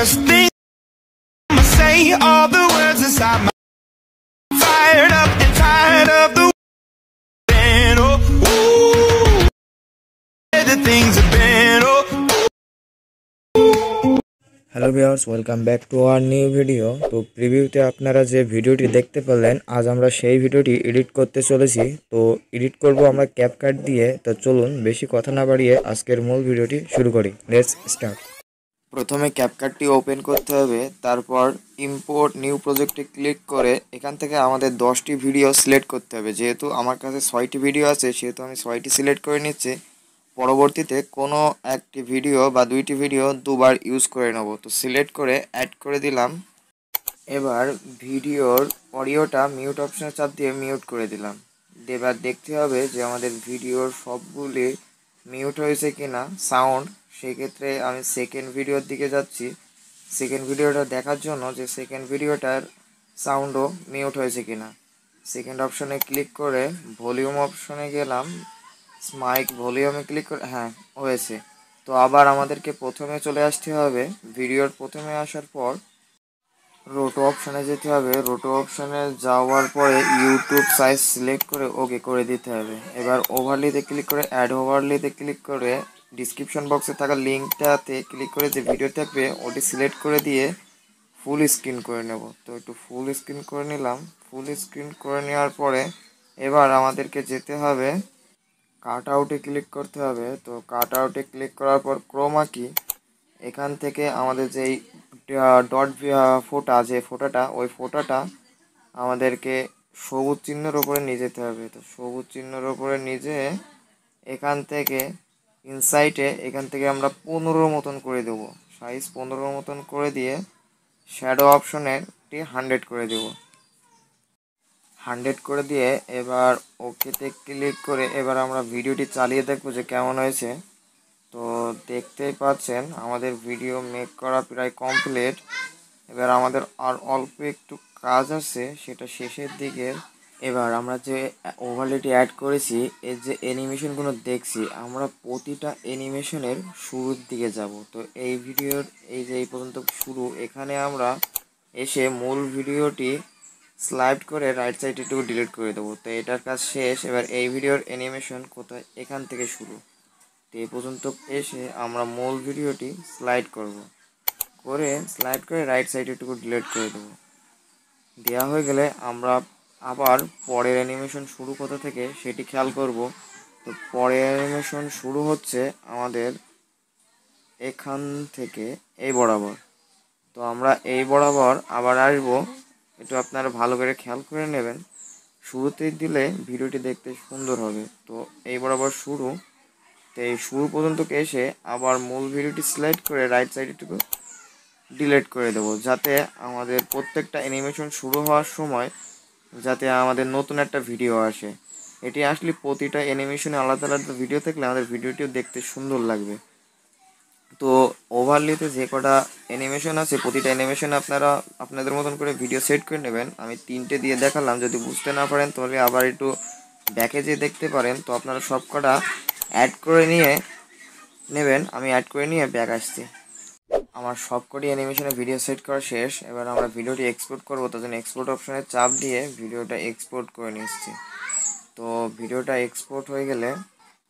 first thing I'ma say, all the words inside my fired up and tired of the been, oh, ooh, the things have been, oh. Hello viewers, welcome back to our new video. তো প্রিভিউতে আপনারা যে ভিডিওটি দেখতে পেলেন, আজ আমরা সেই ভিডিওটি এডিট করতে চলেছি। তো এডিট করব আমরা ক্যাপকাট দিয়ে। তো চলুন বেশি কথা না বাড়িয়ে আজকের মূল ভিডিওটি শুরু করি। Let's start. প্রথমে ক্যাপকাটটি ওপেন করতে হবে, তারপর ইম্পোর্ট নিউ প্রজেক্টে ক্লিক করে এখান থেকে আমাদের 10টি ভিডিও সিলেক্ট করতে হবে। যেহেতু আমার কাছে 6টি ভিডিও আছে, সেহেতু আমি 6টি সিলেক্ট করে নিচ্ছি। পরবর্তীতে কোনো একটি ভিডিও বা 2টি ভিডিও দুবার ইউজ করে নেব। তো সিলেক্ট করে অ্যাড করে দিলাম। এবার ভিডিওর অডিওটা মিউট অপশানে চাপ দিয়ে মিউট করে দিলাম। এবার দেখতে হবে যে আমাদের ভিডিওর সবগুলি মিউট হয়েছে কিনা সাউন্ড। সেক্ষেত্রে আমি সেকেন্ড ভিডিওর দিকে যাচ্ছি, সেকেন্ড ভিডিওটা দেখার জন্য যে সেকেন্ড ভিডিওটার সাউন্ডও মিউট হয়েছে কিনা। সেকেন্ড অপশানে ক্লিক করে ভলিউম অপশানে গেলাম, মাইক ভলিউমে ক্লিক করে হ্যাঁ হয়েছে। তো আবার আমাদেরকে প্রথমে চলে আসতে হবে। ভিডিওর প্রথমে আসার পর রোটো অপশানে যেতে হবে। রোটো অপশানে যাওয়ার পরে ইউটিউব সাইজ সিলেক্ট করে ওকে করে দিতে হবে। এবার ওভারলিতে ক্লিক করে অ্যাড ওভারলিতে ক্লিক করে ডিসক্রিপশন বক্সে থাকা লিঙ্কটাতে ক্লিক করে যে ভিডিও থাকবে ওটি সিলেক্ট করে দিয়ে ফুল স্ক্রিন করে নেব। তো একটু ফুল স্ক্রিন করে নিলাম। ফুল স্ক্রিন করে নেওয়ার পরে এবার আমাদেরকে যেতে হবে কাট আউটে ক্লিক করতে হবে। তো কাট আউটে ক্লিক করার পর ক্রোমা কি, এখান থেকে আমাদের যেই ডট ফোটা যে ফোটাটা, ওই ফোটাটা আমাদেরকে সবুজ চিহ্নের ওপরে নিয়ে যেতে হবে। তো সবুজ চিহ্নের ওপরে নিজে এখান থেকে ইনসাইটে এখান থেকে আমরা 15 মতন করে দেবো। সাইজ 15 মতন করে দিয়ে শ্যাডো অপশনেরটি 100 করে দেবো। 100 করে দিয়ে এবার ওকেতে ক্লিক করে এবার আমরা ভিডিওটি চালিয়ে দেখবো যে কেমন হয়েছে। তো দেখতেই পাচ্ছেন আমাদের ভিডিও মেক করা প্রায় কমপ্লিট। এবার আমাদের আর অল্প একটু কাজ আছে, সেটা শেষের দিকে। এবার আমরা যে ওভারলেটি অ্যাড করেছি, এর যে অ্যানিমেশনগুলো দেখছি, আমরা প্রতিটা অ্যানিমেশনের শুরুর দিকে যাব। তো এই ভিডিওর এই পর্যন্ত শুরু, এখানে আমরা এসে মূল ভিডিওটি স্লাইড করে রাইট সাইডে একটু ডিলিট করে দেবো। তো এটার কাজ শেষ। এবার এই ভিডিওর অ্যানিমেশন কোথায়, এখান থেকে শুরু। তো এই পর্যন্ত এসে আমরা মূল ভিডিওটি স্লাইড করে স্লাইড করে রাইট সাইডে একটু ডিলিট করে দেবো। দেওয়া হয়ে গেলে আমরা আবার পরের অ্যানিমেশন শুরু কোথা থেকে সেটি খেয়াল করব। তো পরের অ্যানিমেশন শুরু হচ্ছে আমাদের এখান থেকে এই বরাবর। তো আমরা এই বরাবর আবার আসবো, একটু আপনারা ভালো করে খেয়াল করে নেবেন। শুরুতেই দিলে ভিডিওটি দেখতে সুন্দর হবে। তো এই বরাবর শুরু। তো এই শুরু পর্যন্ত এসে আবার মূল ভিডিওটি সিলেক্ট করে রাইট সাইডেটুকু ডিলিট করে দেবো, যাতে আমাদের প্রত্যেকটা অ্যানিমেশন শুরু হওয়ার সময় যাতে আমাদের নতুন একটা ভিডিও আসে। এটি আসলে প্রতিটা অ্যানিমেশনে আলাদা আলাদা ভিডিও থাকলে আমাদের ভিডিওটিও দেখতে সুন্দর লাগবে। তো ওভারলিতে যে কটা অ্যানিমেশন আছে, প্রতিটা অ্যানিমেশনে আপনারা আপনাদের মতন করে ভিডিও সেট করে নেবেন। আমি 3টে দিয়ে দেখালাম, যদি বুঝতে না পারেন তাহলে আবার একটু ব্যাকে যেয়ে দেখতে পারেন। তো আপনারা সব কটা অ্যাড করে নিয়ে নেবেন। আমি অ্যাড করে নিয়ে ব্যাক আসছি। আমার সবকটি অ্যানিমেশনে ভিডিও সেট করা শেষ। এবার আমরা ভিডিওটি এক্সপোর্ট করবো, তার জন্য এক্সপোর্ট অপশানে চাপ দিয়ে ভিডিওটা এক্সপোর্ট করে নিচ্ছি। তো ভিডিওটা এক্সপোর্ট হয়ে গেলে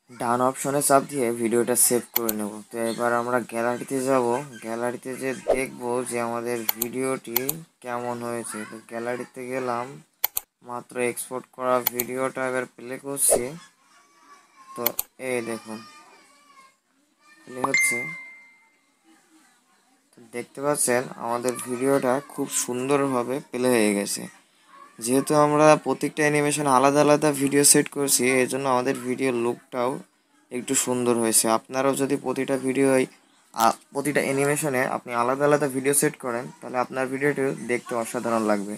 ডান অপশনে চাপ দিয়ে ভিডিওটা সেভ করে নেব। তো এবার আমরা গ্যালারিতে যাব। গ্যালারিতে যে দেখবো যে আমাদের ভিডিওটি কেমন হয়েছে। তো গ্যালারিতে গেলাম, মাত্র এক্সপোর্ট করা ভিডিওটা এবার প্লে করছি। তো এই দেখুন প্লে হচ্ছে। দেখতে পাচ্ছেন আমাদের ভিডিওটা খুব সুন্দরভাবে প্লে হয়ে গেছে। যেহেতু আমরা প্রত্যেকটা অ্যানিমেশন আলাদা আলাদা ভিডিও সেট করছি, এই জন্য আমাদের ভিডিও লুকটাও একটু সুন্দর হয়েছে। আপনারাও যদি প্রতিটা অ্যানিমেশনে আপনি আলাদা আলাদা ভিডিও সেট করেন, তাহলে আপনার ভিডিওটি দেখতে অসাধারণ লাগবে।